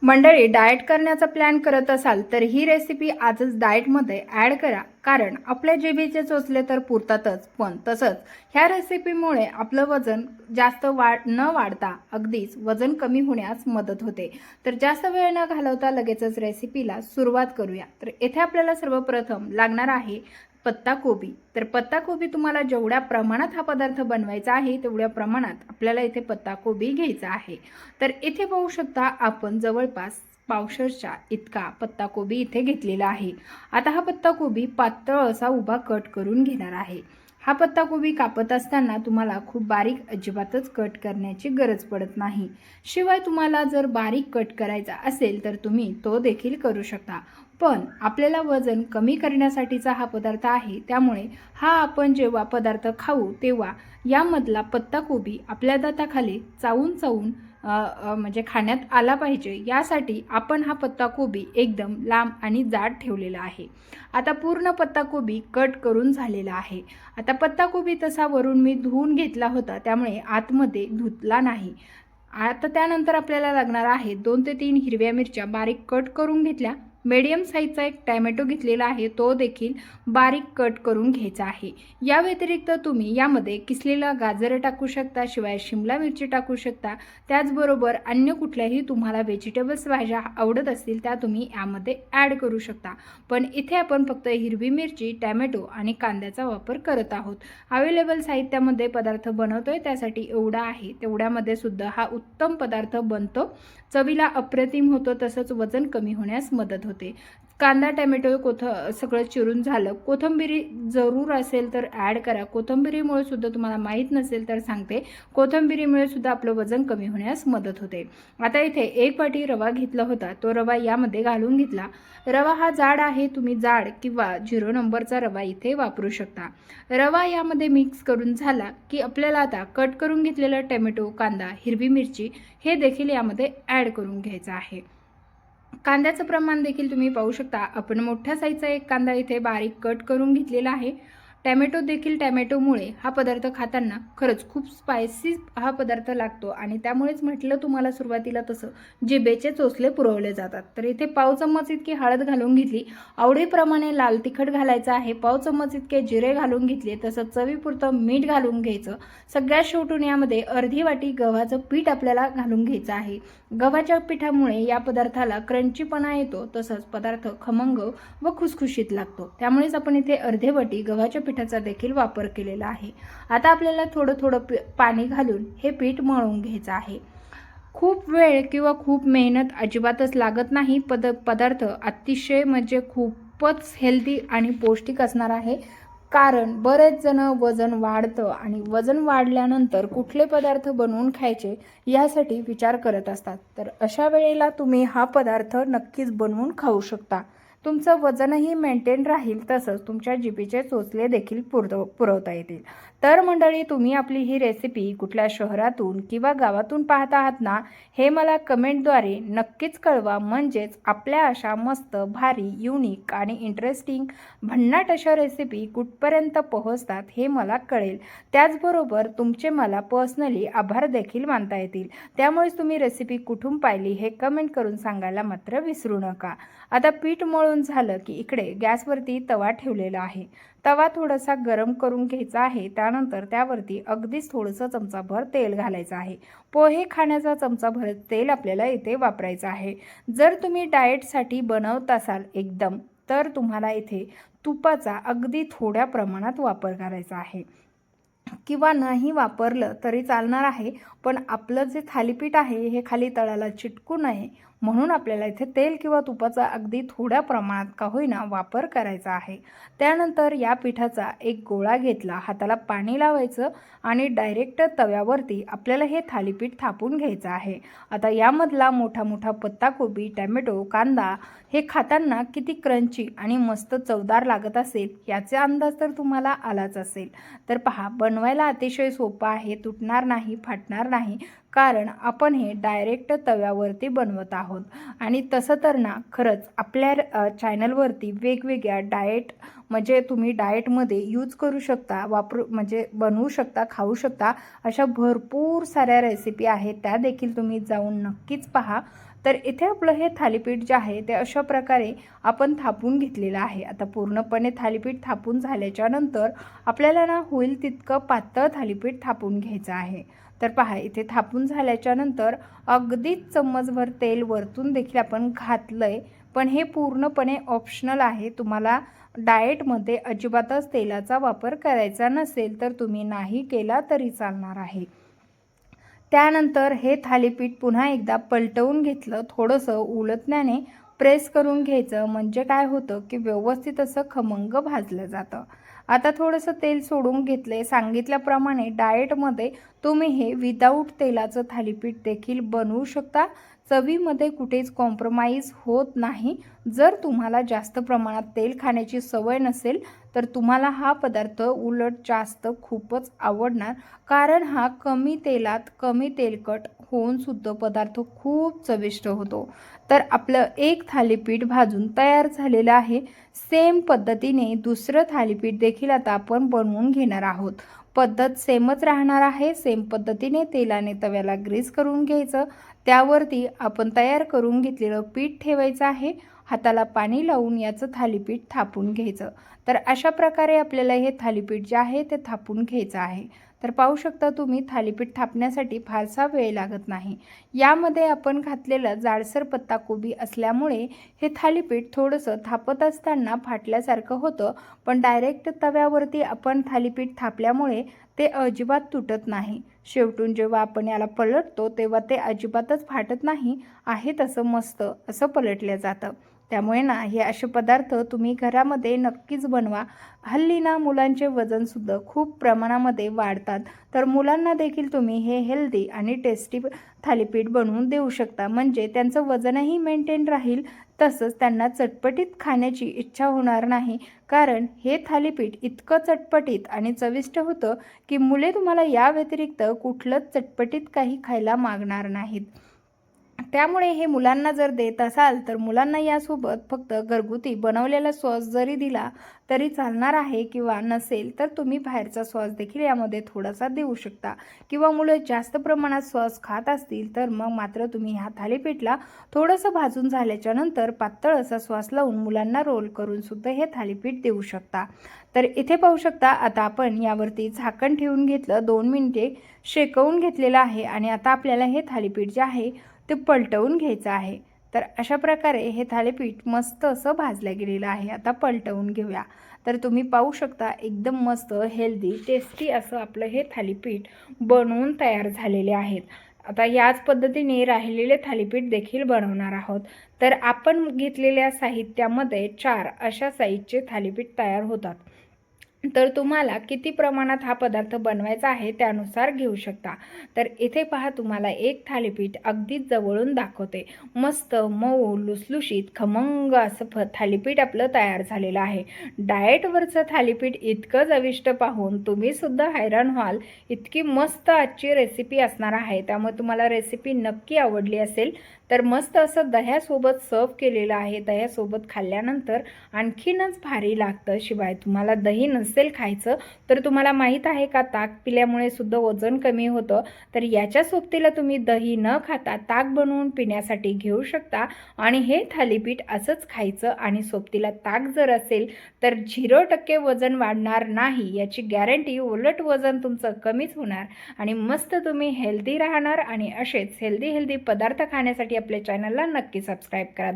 मंडळी, डाएट करण्याचा प्लॅन करत असाल तर ही रेसिपी आजच डाएटमध्ये ॲड करा, कारण आपल्या जिभेचे चोचले तर पुरतातच, पण तसंच ह्या रेसिपीमुळे आपलं वजन जास्त न वाढता अगदीच वजन कमी होण्यास मदत होते। तर जास्त वेळ न घालवता लगेचच रेसिपीला सुरुवात करूया। तर येथे आपल्याला सर्वप्रथम लागणार आहे पत्ताकोबी। तर पत्ताकोबी तुम्हाला जेवढ्या प्रमाणात हा पदार्थ बनवायचा आहे तेवढ्या प्रमाणात आपल्याला इथे पत्ताकोबी घ्यायचा आहे। तर इथे पाहू शकता आपण जवळपास पावशेरच्या इतका पत्ताकोबी इथे घेतलेला आहे। आता हा पत्ताकोबी पातळ असा उभा कट करून घेणार आहे। हा पत्ताकोबी कापत असताना तुम्हाला खूप बारीक अजिबातच कट करण्याची गरज पडत नाही। शिवाय तुम्हाला जर बारीक कट करायचा असेल तर तुम्ही तो देखील करू शकता, पण आपल्याला वजन कमी करण्यासाठीचा हा पदार्थ आहे, त्यामुळे हा आपण जेव्हा पदार्थ खाऊ तेव्हा यामधला पत्ताकोबी आपल्या दाताखाली चावून चावून म्हणजे खाण्यात आला पाहिजे, यासाठी आपण हा पत्ताकोबी एकदम लांब आणि जाड ठेवलेला आहे। आता पूर्ण पत्ताकोबी कट करून झालेला आहे। आता पत्ताकोबी तसा वरून मी धुवून घेतला होता, त्यामुळे आतमध्ये धुतला नाही। आता त्यानंतर आपल्याला लागणार आहे 2 ते 3 हिरव्या मिरच्या बारीक कट करून घेतल्या। मीडियम साईजचा एक टोमॅटो घेतलेला आहे, तो देखील बारीक कट करून घ्यायचा आहे। या व्यतिरिक्त तुम्ही यामध्ये किसलेला गाजर टाकू शकता, शिवाय शिमला मिरची टाकू शकता। त्याचबरोबर अन्य कुठल्याही तुम्हाला व्हेजिटेबल्स भाज्या आवडत असतील त्या तुम्ही यामध्ये ॲड करू शकता, पण इथे आपण फक्त हिरवी मिरची, टोमॅटो आणि कांद्याचा वापर करत आहोत। अवेलेबल साहित्यामध्ये पदार्थ बनवतोय त्यासाठी एवढा आहे, तेवढ्यामध्ये सुद्धा हा उत्तम पदार्थ बनतो, चवीला अप्रतिम होतो, तसंच वजन कमी होण्यास मदत होते। कांदा, टोमॅटो सगळं चिरून झालं। कोथिंबीर जरूर असेल तर ॲड करा, कोथिंबीरीमुळे सुद्धा तुम्हाला माहीत नसेल तर सांगते, कोथिंबीरीमुळे सुद्धा आपलं वजन कमी होण्यास मदत होते। आता इथे 1 वाटी रवा घेतला होता, तो रवा यामध्ये घालून घेतला। रवा हा जाड आहे, तुम्ही जाड किंवा 0 नंबरचा रवा इथे वापरू शकता। रवा यामध्ये मिक्स करून झाला की आपल्याला आता कट करून घेतलेला टोमॅटो, कांदा, हिरवी मिरची हे देखील यामध्ये ॲड करून घ्यायचं आहे। कांद्याचं प्रमाण देखील तुम्ही पाहू शकता, आपण मोठ्या साईजचा एक कांदा इथे बारीक कट करून घेतलेला आहे। टोमॅटोमुळे हा पदार्थ खाताना खरंच खूप स्पायसी हा पदार्थ लागतो, आणि त्यामुळेच म्हटलं तुम्हाला सुरुवातीला तसं जिभेचे चोचले पुरवले जातात। तर इथे पाव चम्मच इतकी हळद घालून घेतली, आवडीप्रमाणे लाल तिखट घालायचं आहे, पाव चम्मच इतके जिरे घालून घेतले, तसंच चवीपुरतं मीठ घालून घ्यायचं। सगळ्यात शेवटून यामध्ये अर्धी वाटी गव्हाचं पीठ आपल्याला घालून घ्यायचं आहे। गव्हाच्या पिठामुळे या पदार्थाला क्रंचीपणा येतो, तसंच पदार्थ खमंग व खुसखुशीत लागतो, त्यामुळेच आपण इथे अर्धे वाटी गव्हाच्या पिठाचा देखील वापर केलेला आहे। आता आपल्याला थोडं थोडं पाणी घालून हे पीठ मळून घ्यायचं आहे। खूप वेळ किंवा खूप मेहनत अजिबातच लागत नाही। पदार्थ अतिशय म्हणजे खूपच हेल्दी आणि पौष्टिक असणार आहे, कारण बरेच जण वजन वाढतं आणि वजन वाढल्यानंतर कुठले पदार्थ बनवून खायचे यासाठी विचार करत असतात। तर अशा वेळेला तुम्ही हा पदार्थ नक्कीच बनवून खाऊ शकता। तुमचं वजनही मेंटेन राहील, तसंच तुमच्या जिभेचे चोचले देखील पुरवता येतील। तर मंडळी, तुम्ही आपली ही रेसिपी कुठल्या शहरातून किंवा गावातून पाहत आहात ना, हे मला कमेंटद्वारे नक्कीच कळवा, म्हणजेच आपल्या अशा मस्त भारी, युनिक आणि इंटरेस्टिंग भन्नाट अशा रेसिपी कुठपर्यंत पोहोचतात हे मला कळेल। त्याचबरोबर तुमचे मला पर्सनली आभार देखील मानता येतील। त्यामुळेच तुम्ही रेसिपी कुठून पाहिली हे कमेंट करून सांगायला मात्र विसरू नका। आता पीठ मळून झालं की इकडे गॅसवरती तवा ठेवलेला आहे। तवा थोडासा गरम करून घ्यायचा आहे, त्यानंतर त्यावरती अगदीच थोडंसं चमचाभर तेल घालायचं आहे। पोहे खाण्याचा चमचाभर तेल आपल्याला इथे वापरायचं आहे। जर तुम्ही डाएटसाठी बनवत असाल एकदम, तर तुम्हाला इथे तुपाचा अगदी थोड्या प्रमाणात वापर करायचा आहे, किंवा नाही वापरलं तरी चालणार आहे, पण आपलं जे थालीपीठ आहे हे खाली तळाला चिटकू नये म्हणून आपल्याला इथे तेल किंवा तुपाचा अगदी थोड्या प्रमाणात का होईना वापर करायचा आहे। त्यानंतर या पिठाचा एक गोळा घेतला, हाताला पाणी लावायचं आणि डायरेक्ट तव्यावरती आपल्याला हे थालीपीठ थापून घ्यायचं आहे। आता यामधला मोठा मोठा पत्ताकोबी, टोमॅटो, कांदा हे खाताना किती क्रंची आणि मस्त चवदार लागत असेल याचा अंदाज तर तुम्हाला आलाच असेल। तर पहा, बनवायला अतिशय सोपं आहे, तुटणार नाही, फाटणार नाही, कारण आपण हे डायरेक्ट तव्यावरती बनवत आहोत। आणि तसं तर ना, खरंच आपल्या चॅनलवरती वेगवेगळ्या डाएट म्हणजे तुम्ही डाएटमध्ये यूज करू शकता, म्हणजे बनवू शकता, खाऊ शकता, अशा भरपूर साऱ्या रेसिपी आहेत, त्या देखील तुम्ही जाऊन नक्कीच पहा। तर इथे आपलं हे थालीपीठ जे आहे ते अशा प्रकारे आपण थापून घेतलेलं आहे। आता पूर्णपणे थालीपीठ थापून झाल्याच्या नंतर आपल्याला ना होईल तितकं पातळ थालीपीठ थापून घ्यायचं आहे। तर पहा इथे थापून झाल्याच्या नंतर अगदीच चम्मचभर तेल वरतून देखील आपण घातलंय, पण हे पूर्णपणे ऑप्शनल आहे। तुम्हाला डाएटमध्ये अजिबातच तेलाचा वापर करायचा नसेल तर तुम्ही नाही केला तरी चालणार आहे। त्यानंतर हे थालीपीठ पुन्हा एकदा पलटवून घेतलं, थोडंसं उलटण्याने प्रेस करून घ्यायचं, म्हणजे काय होतं की व्यवस्थित असं खमंग भाजलं जातं। आता थोडंसं तेल सोडून घेतले, सांगितल्याप्रमाणे डाएटमध्ये तुम्ही हे विदाऊट तेलाचं थालीपीठ देखील बनवू शकता। चवीमध्ये कुठेच कॉम्प्रोमाइज होत नाही। जर तुम्हाला जास्त प्रमाणात तेल खाण्याची सवय नसेल तर तुम्हाला हा पदार्थ उलट जास्त खूपच आवडणार, कारण हा कमी तेलात कमी तेलकट होऊन सुद्धा पदार्थ खूप चविष्ट होतो। तर आपलं एक थालीपीठ भाजून तयार झालेलं आहे। सेम पद्धतीने दुसरं थालीपीठ देखील आता आपण बनवून घेणार आहोत। पद्धत सेमच राहणार आहे। सेम पद्धतीने तेलाने तव्याला ग्रीस करून घ्यायचं, त्यावरती आपण तयार करून घेतलेलं पीठ ठेवायचं आहे। हाताला पाणी लावून याचं थालीपीठ थापून घ्यायचं। तर अशा प्रकारे आपल्याला हे थालीपीठ जे आहे ते थापून घ्यायचं आहे। तर पाहू शकता तुम्ही थालीपीठ थापण्यासाठी फारसा वेळ लागत नाही। यामध्ये आपण घातलेलं जाडसर पत्ताकोबी असल्यामुळे हे थालीपीठ थोडंसं थापत असताना फाटल्यासारखं होतं, पण डायरेक्ट तव्यावरती आपण थालीपीठ थापल्यामुळे ते अजिबात तुटत नाही। शेवटून जेव्हा आपण याला पलटतो तेव्हा ते अजिबातच फाटत नाही, आहे तसं मस्त असं पलटलं जातं। त्यामुळे ना हे असे पदार्थ तुम्ही घरामध्ये नक्कीच बनवा। हल्ली ना मुलांचे वजनसुद्धा खूप प्रमाणामध्ये वाढतात, तर मुलांना देखील तुम्ही हे हेल्दी आणि टेस्टी थालीपीठ बनवून देऊ शकता, म्हणजे त्यांचं वजनही मेंटेन राहील, तसंच त्यांना चटपटीत खाण्याची इच्छा होणार नाही। कारण हे थालीपीठ इतकं चटपटीत आणि चविष्ट होतं की मुले तुम्हाला या व्यतिरिक्त कुठलंच चटपटीत काही खायला मागणार नाहीत। त्यामुळे हे मुलांना जर देत असाल तर मुलांना यासोबत फक्त घरगुती बनवलेला सॉस जरी दिला तरी चालणार आहे, किंवा नसेल तर तुम्ही बाहेरचा सॉस देखील यामध्ये थोडासा देऊ शकता, किंवा मुलं जास्त प्रमाणात सॉस खात असतील तर मग मात्र तुम्ही ह्या थालीपीठला थोडंसं भाजून झाल्याच्या नंतर पातळ असा सॉस लावून मुलांना रोल करून सुद्धा हे थालीपीठ देऊ शकता। तर इथे पाहू शकता आता आपण यावरती झाकण ठेवून घेतलं, 2 मिनिटे शेकवून घेतलेलं आहे आणि आता आपल्याला हे थालीपीठ जे आहे ते पलटवून घ्यायचं आहे। तर अशा प्रकारे हे थालीपीठ मस्त असं भाजलं गेलेलं आहे। आता पलटवून घेऊया। तर तुम्ही पाहू शकता एकदम मस्त हेल्दी टेस्टी असं आपलं हे थालीपीठ बनवून तयार झालेले आहेत। आता याच पद्धतीने राहिलेले थालीपीठ देखील बनवणार आहोत। तर आपण घेतलेल्या साहित्यामध्ये 4 अशा साईजचे थालीपीठ तयार होतात। तर तुम्हाला किती प्रमाणात हा पदार्थ बनवायचा आहे त्यानुसार घेऊ शकता। तर इथे पहा तुम्हाला एक थालीपीठ अगदीच जवळून दाखवते। मस्त मऊ लुसलुशीत खमंग असं थालीपीठ आपलं तयार झालेलं आहे। डाएटवरचं थालीपीठ इतकं चविष्ट पाहून तुम्ही सुद्धा हैराण व्हाल, इतकी मस्त आजची रेसिपी असणार आहे। त्यामुळे तुम्हाला रेसिपी नक्की आवडली असेल तर मस्त असं दह्यासोबत सर्व केलेलं आहे। दह्यासोबत खाल्ल्यानंतर आणखीनच भारी लागतं। शिवाय तुम्हाला दही नसेल खायचं तर तुम्हाला माहीत आहे का ताक पिल्यामुळे सुद्धा वजन कमी होतं, तर याच्या सोबतीला तुम्ही दही न खाता ताक बनवून पिण्यासाठी घेऊ शकता आणि हे थालीपीठ असंच खायचं आणि सोबतीला ताक जर असेल तर 0% वजन वाढणार नाही याची गॅरंटी, उलट वजन तुमचं कमीच होणार आणि मस्त तुम्ही हेल्दी राहणार। आणि असेच हेल्दी पदार्थ खाण्यासाठी आपल्या चॅनलला नक्की सबस्क्राईब करा।